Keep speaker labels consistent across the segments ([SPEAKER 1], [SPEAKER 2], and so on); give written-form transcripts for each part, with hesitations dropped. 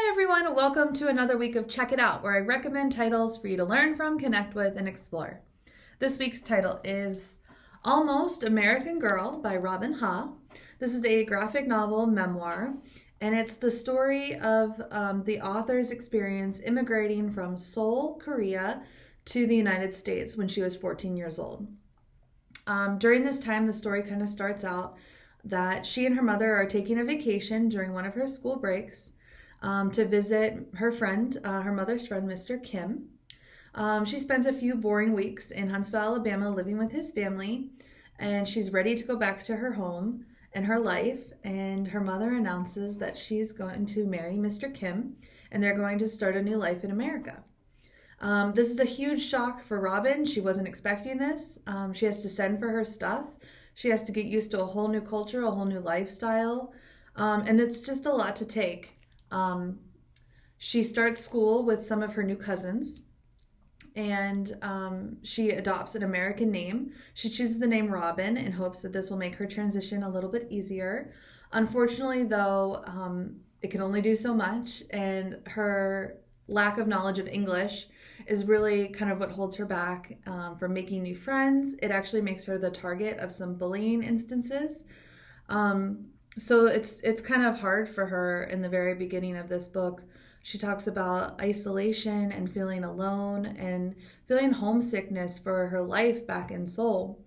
[SPEAKER 1] Hi everyone, welcome to another week of Check It Out, where I recommend titles for you to learn from, connect with, and explore. This week's title is Almost American Girl by Robin Ha. This is a graphic novel memoir, and it's the story of the author's experience immigrating from Seoul, Korea, to the United States when she was 14 years old. During this time, the story kind of starts out that she and her mother are taking a vacation during one of her school breaks to visit her friend, her mother's friend, Mr. Kim. She spends a few boring weeks in Huntsville, Alabama, living with his family, and she's ready to go back to her home and her life. And her mother announces that she's going to marry Mr. Kim, and they're going to start a new life in America. This is a huge shock for Robin. She wasn't expecting this. She has to send for her stuff. She has to get used to a whole new culture, a whole new lifestyle, and it's just a lot to take. She starts school with some of her new cousins, and she adopts an American name. She chooses the name Robin in hopes that this will make her transition a little bit easier. Unfortunately, though, it can only do so much, and her lack of knowledge of English is really kind of what holds her back from making new friends. It actually makes her the target of some bullying instances. So it's kind of hard for her in the very beginning of this book. She talks about isolation and feeling alone and feeling homesickness for her life back in Seoul.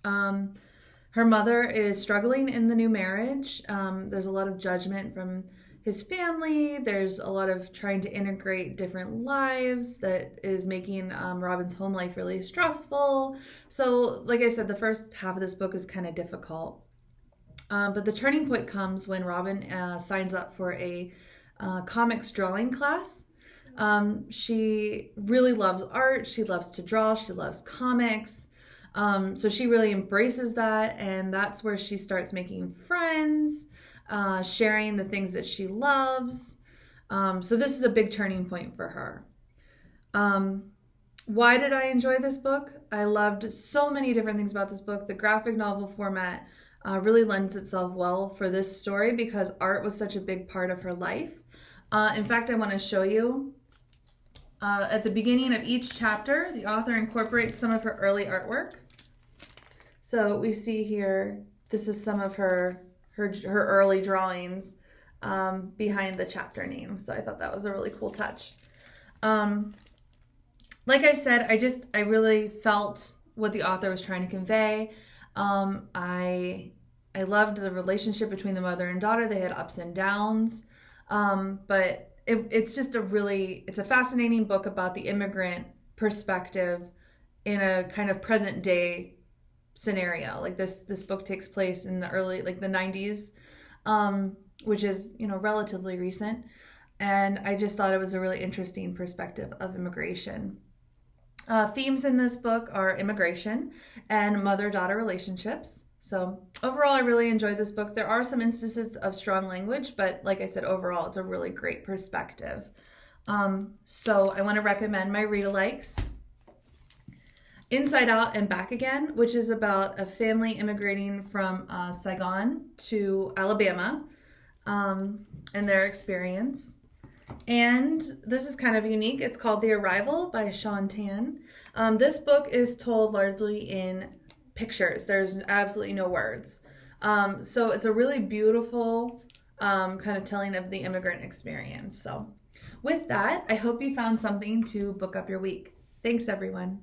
[SPEAKER 1] Her mother is struggling in the new marriage. There's a lot of judgment from his family. There's a lot of trying to integrate different lives that is making Robin's home life really stressful. So, like I said, the first half of this book is kind of difficult. But the turning point comes when Robin signs up for a comics drawing class. She really loves art. She loves to draw. She loves comics. So she really embraces that, and that's where she starts making friends, sharing the things that she loves. So this is a big turning point for her. Why did I enjoy this book? I loved so many different things about this book. The graphic novel format really lends itself well for this story because art was such a big part of her life. In fact, I want to show you at the beginning of each chapter, the author incorporates some of her early artwork. So we see here, this is some of her early drawings behind the chapter name. So I thought that was a really cool touch. Like I said, I really felt what the author was trying to convey. I loved the relationship between the mother and daughter. They had ups and downs, but it's a fascinating book about the immigrant perspective in a kind of present day scenario. Like this book takes place in the early, like the 90s, which is, relatively recent. And I just thought it was a really interesting perspective of immigration. Themes in this book are immigration and mother-daughter relationships. So overall, I really enjoyed this book. There are some instances of strong language, but like I said, overall, it's a really great perspective. So I want to recommend my read-alikes. Inside Out and Back Again, which is about a family immigrating from Saigon to Alabama and their experience. And this is kind of unique. It's called The Arrival by Shaun Tan. This book is told largely in pictures. There's absolutely no words. So it's a really beautiful kind of telling of the immigrant experience. So with that, I hope you found something to book up your week. Thanks, everyone.